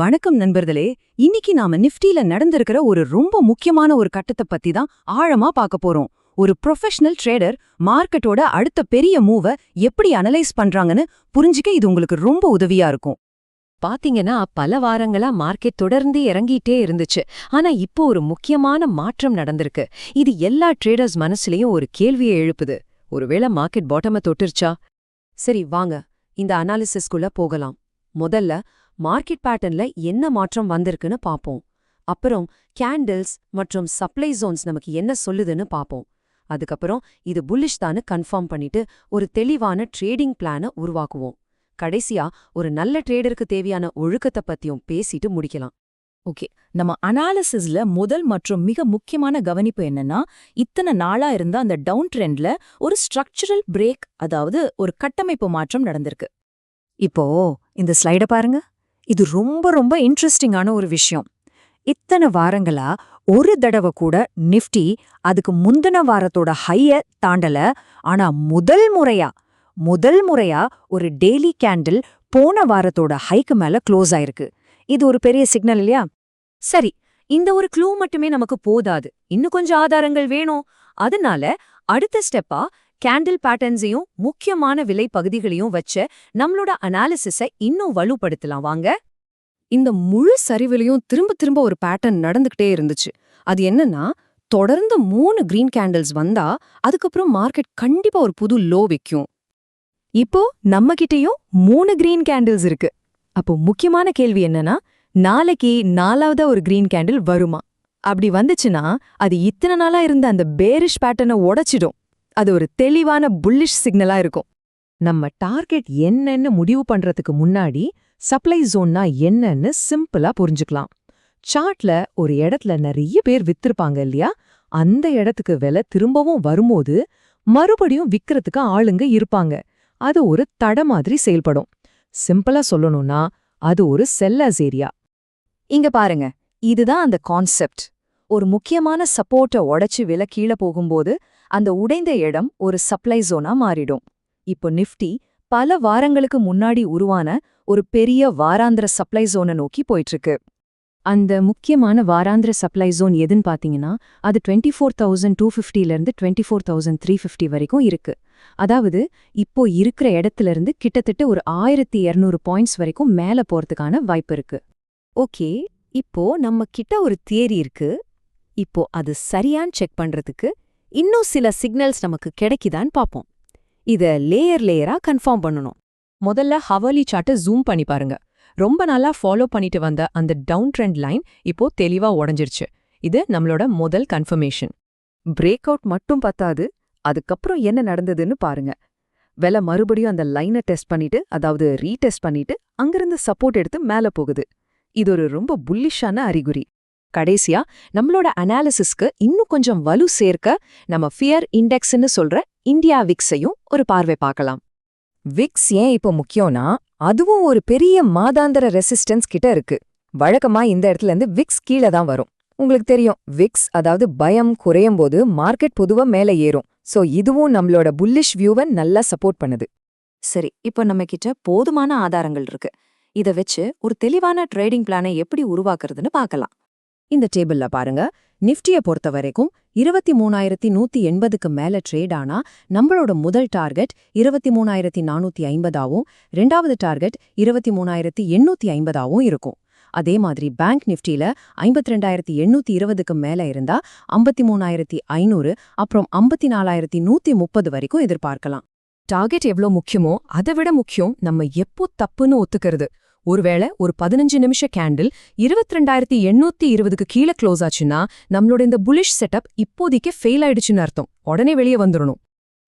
வணக்கம் நண்பர்களே. இன்னைக்கு நாம நிஃப்டில நடந்திருக்கிற ஒரு ரொம்ப முக்கியமான ஒரு கட்டத்தை பத்தி தான் ஆழமா பார்க்க போறோம். ஒரு ப்ரொஃபஷனல் ட்ரேடர் மார்க்கெட்டோட அடுத்த பெரிய மூவ எப்படி அனலைஸ் பண்றாங்கன்னு புரிஞ்சுக்க இது உங்களுக்கு ரொம்ப உதவியா இருக்கும். பாத்தீங்கன்னா பல வாரங்களா மார்க்கெட் தொடர்ந்து இறங்கிட்டே இருந்துச்சு. ஆனா இப்போ ஒரு முக்கியமான மாற்றம் நடந்திருக்கு. இது எல்லா ட்ரேடர்ஸ் மனசுலயும் ஒரு கேள்வியை எழுப்புது. ஒருவேளை மார்க்கெட் பாட்டம தொட்டுருச்சா? சரி வாங்க இந்த அனாலிசிஸ்குள்ள போகலாம். முதல்ல மார்க்கெட் பேட்டர்ன்ல என்ன மாற்றம் வந்திருக்குன்னு பாப்போம். அப்புறம் கேண்டில்ஸ் மற்றும் சப்ளை ஜோன்ஸ் நமக்கு என்ன சொல்லுதுன்னு பாப்போம். அதுக்கப்புறம் இது புல்லிஷ் தான்னு கன்ஃபார்ம் பண்ணிட்டு ஒரு தெளிவான ட்ரேடிங் பிளானை உருவாக்குவோம். கடைசியா ஒரு நல்ல ட்ரேடருக்கு தேவையான ஒழுக்கத்தை பத்தியும் பேசிட்டு முடிக்கலாம். ஓகே, நம்ம அனாலிசிஸ்ல முதல் மற்றும் மிக முக்கியமான கவனிப்பு என்னன்னா, இத்தனை நாளா இருந்த அந்த டவுன் ட்ரெண்ட்ல ஒரு ஸ்ட்ரக்சரல் பிரேக், அதாவது ஒரு கட்டமைப்பு மாற்றம் நடந்திருக்கு. இப்போ இந்த ஸ்லைட பாருங்க. இது ரொம்ப ரொம்ப இன்ட்ரெஸ்டிங்கான ஒரு விஷயம். இத்தனை வாரங்களா ஒரு தடவை கூட நிஃப்டி அதுக்கு முந்தின வாரத்தோட ஹைய தாண்டல. ஆனா முதல் முறையா ஒரு டெய்லி கேண்டில் போன வாரத்தோட ஹைக்கு மேல க்ளோஸ் ஆயிருக்கு. இது ஒரு பெரிய சிக்னல் இல்லையா? சரி, இந்த ஒரு க்ளூ மட்டுமே நமக்கு போதாது. இன்னும் கொஞ்சம் ஆதாரங்கள் வேணும். அதனால அடுத்த ஸ்டெப்பா கேண்டில் பேட்டர்ன்ஸையும் முக்கியமான விலை பகுதிகளையும் வச்ச நம்மளோட அனாலிசிஸை இன்னும் வலுப்படுத்தலாம் வாங்க. இந்த முழு சரிவிலையும் திரும்ப திரும்ப ஒரு பேட்டர்ன் நடந்துகிட்டே இருந்துச்சு. அது என்னன்னா, தொடர்ந்து 3 கிரீன் கேண்டில்ஸ் வந்தா அதுக்கப்புறம் மார்க்கெட் கண்டிப்பா ஒரு புது லோ வைக்கும். இப்போ நம்ம கிட்டயும் 3 கிரீன் கேண்டில்ஸ் இருக்கு. அப்போ முக்கியமான கேள்வி என்னன்னா, நாளைக்கு 4வது ஒரு கிரீன் கேண்டில் வருமா? அப்படி வந்துச்சுன்னா அது இத்தனை நாளா இருந்த அந்த பேரிஷ் பேட்டர்னை உடைச்சிடும். அது ஒரு தெளிவான புல்லிஷ் சிக்னலா இருக்கும். நம்ம டார்கெட் என்னன்னு முடிவு பண்றதுக்கு முன்னாடி சப்ளை ஜோன்னா என்னன்னு சிம்பிளா புரிஞ்சுக்கலாம். சார்ட்ல ஒரு இடத்துல நிறைய பேர் வித்திருப்பாங்க இல்லையா? அந்த இடத்துக்கு விலை திரும்பவும் வரும்போது மறுபடியும் விக்கிறதுக்கு ஆளுங்க இருப்பாங்க. அது ஒரு தட மாதிரி செயல்படும். சிம்பிளா சொல்லணும்னா அது ஒரு செல்லர்ஸ் ஏரியா. இங்க பாருங்க, இதுதான் அந்த கான்செப்ட். ஒரு முக்கியமான சப்போர்ட்டை உடைச்சு விலை கீழே போகும்போது அந்த உடைந்த இடம் ஒரு சப்ளை ஜோனா மாறிடும். இப்போ நிஃப்டி பல வாரங்களுக்கு முன்னாடி உருவான ஒரு பெரிய வாராந்திர சப்ளை ஜோனை நோக்கி போயிட்டு இருக்கு. அந்த முக்கியமான வாராந்திர சப்ளை ஜோன் எதுன்னு பாத்தீங்கன்னா, அது 24,250லேருந்து 24,350 வரைக்கும் இருக்கு. அதாவது இப்போ இருக்கிற இடத்துல இருந்து கிட்டத்தட்ட ஒரு 1,200 பாயிண்ட்ஸ் வரைக்கும் மேல போறதுக்கான வாய்ப்பு இருக்கு. ஓகே, இப்போ நம்ம கிட்ட ஒரு தியரி இருக்கு. இப்போ அது சரியான்னு செக் பண்றதுக்கு இன்னும் சில சிக்னல்ஸ் நமக்கு கிடைக்குதான்னு பாப்போம். இத லேயரா கன்ஃபார்ம் பண்ணணும். முதல்ல ஹவர்லி சார்ட்டை ஜூம் பண்ணி பாருங்க. ரொம்ப நாளா ஃபாலோ பண்ணிட்டு வந்த அந்த டவுன் ட்ரெண்ட் லைன் இப்போ தெளிவா உடைஞ்சிருச்சு. இது நம்மளோட முதல் கன்ஃபர்மேஷன். பிரேக் அவுட் மட்டும் பத்தாது, அதுக்கப்புறம் என்ன நடந்ததுன்னு பாருங்க. விலை மறுபடியும் அந்த லைனை டெஸ்ட் பண்ணிட்டு, அதாவது ரீடெஸ்ட் பண்ணிட்டு அங்கிருந்து சப்போர்ட் எடுத்து மேல போகுது. இது ஒரு ரொம்ப புல்லிஷான அறிகுறி. கடைசியா நம்மளோட அனாலிசிஸ்க்கு இன்னும் கொஞ்சம் வலு சேர்க்க நம்ம ஃபியர் இண்டெக்ஸ்ன்னு சொல்ற இந்தியா விக்ஸையும் ஒரு பார்வை பார்க்கலாம். விக்ஸ் ஏன் இப்போ முக்கியம்னா, அதுவும் ஒரு பெரிய மாதாந்திர ரெசிஸ்டன்ஸ் கிட்ட இருக்கு. வழக்கமா இந்த இடத்துல இருந்து விக்ஸ் கீழே தான் வரும். உங்களுக்கு தெரியும், விக்ஸ் அதாவது பயம் குறையும் போது மார்க்கெட் பொதுவா மேலே ஏறும். சோ இதுவும் நம்மளோட புல்லிஷ் வியூவை நல்லா சப்போர்ட் பண்ணுது. சரி, இப்போ நம்ம கிட்ட போதுமான ஆதாரங்கள் இருக்கு. இத வச்சு ஒரு தெளிவான ட்ரேடிங் பிளானை எப்படி உருவாக்குறதுன்னு பார்க்கலாம். இந்த டேபிள்ல பாருங்க, நிஃப்டியை பொறுத்த வரைக்கும் 23,180க்கு மேல ட்ரேட் ஆனா நம்மளோட முதல் டார்கெட் 23,450ஆவும், ரெண்டாவது டார்கெட் 23,850ஆவும் இருக்கும். அதே மாதிரி பேங்க் நிஃப்டியில 52,820க்கு மேல இருந்தா 53,500, அப்புறம் 54,130 வரைக்கும் எதிர்பார்க்கலாம். டார்கெட் எவ்வளோ முக்கியமோ அதை விட முக்கியம் நம்ம எப்போ தப்புன்னு ஒத்துக்கிறது. ஒருவேளை ஒரு 15 நிமிஷ கேண்டில் 22,820க்கு கீழே க்ளோஸ் ஆச்சுன்னா நம்மளோட இந்த புல்லிஷ் செட்டப் இப்போதைக்கு ஃபெயில் ஆயிடுச்சுன்னு அர்த்தம். உடனே வெளியே வந்துடணும்.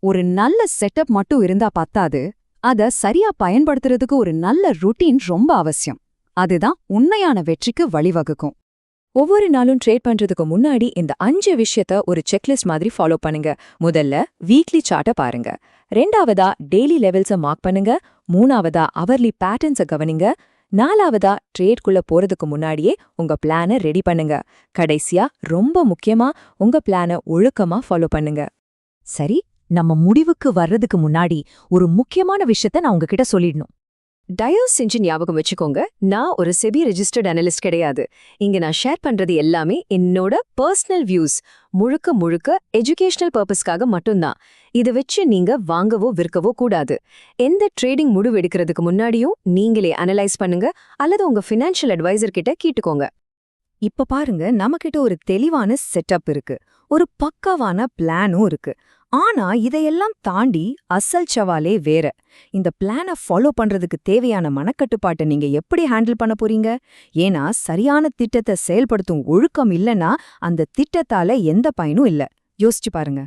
ஒரு நல்ல செட்டப் மட்டும் இருந்தா பத்தாது, அத சரியா பயன்படுத்துறதுக்கு ஒரு நல்ல ருட்டீன் ரொம்ப அவசியம். அதுதான் உண்மையான வெற்றிக்கு வழிவகுக்கும். ஒவ்வொரு நாளும் ட்ரேட் பண்றதுக்கு முன்னாடி இந்த 5 விஷயத்த ஒரு செக்லிஸ்ட் மாதிரி ஃபாலோ பண்ணுங்க. முதல்ல வீக்லி சார்ட்டை பாருங்க. ரெண்டாவதா டெய்லி லெவல்ஸை மார்க் பண்ணுங்க. மூணாவதா அவர்லி பேட்டர்ன்ஸை கவனிங்க. நாலாவதா ட்ரேட்குள்ள போறதுக்கு முன்னாடியே உங்க பிளானை ரெடி பண்ணுங்க. கடைசியா ரொம்ப முக்கியமா உங்க பிளானை ஒழுக்கமா ஃபாலோ பண்ணுங்க. சரி, நம்ம முடிவுக்கு வர்றதுக்கு முன்னாடி ஒரு முக்கியமான விஷயத்த நான் உங்ககிட்ட சொல்லிடணும். தயவு செஞ்சு ஞாபகம் வச்சுக்கோங்க, நான் ஒரு செபி ரெஜிஸ்டர்ட் அனலிஸ்ட் கிடையாது. இங்க நான் ஷேர் பண்றது எல்லாமே என்னோட பர்சனல் வியூஸ், முழுக்க முழுக்க எஜுகேஷனல் பர்பஸ்க்காக மட்டும்தான். இதை வச்சு நீங்க வாங்கவோ விற்கவோ கூடாது. எந்த ட்ரேடிங் முடிவு எடுக்கிறதுக்கு முன்னாடியும் நீங்களே அனலைஸ் பண்ணுங்க, அல்லது உங்க ஃபினான்ஷியல் அட்வைசர் கிட்ட கேட்டுக்கோங்க. இப்ப பாருங்க, நமக்கிட்ட ஒரு தெளிவான செட்டப் இருக்கு, ஒரு பக்காவான பிளானும் இருக்கு. ஆனா இதையெல்லாம் தாண்டி அசல் சவாலே வேற. இந்த பிளானை ஃபாலோ பண்றதுக்கு தேவையான மனக்கட்டுப்பாட்டை நீங்க எப்படி ஹேண்டில் பண்ண போறீங்க? ஏன்னா சரியான திட்டத்தை செயல்படுத்தும் ஒழுக்கம் இல்லைன்னா அந்த திட்டத்தால எந்த பயனும் இல்ல. யோசிச்சு பாருங்க.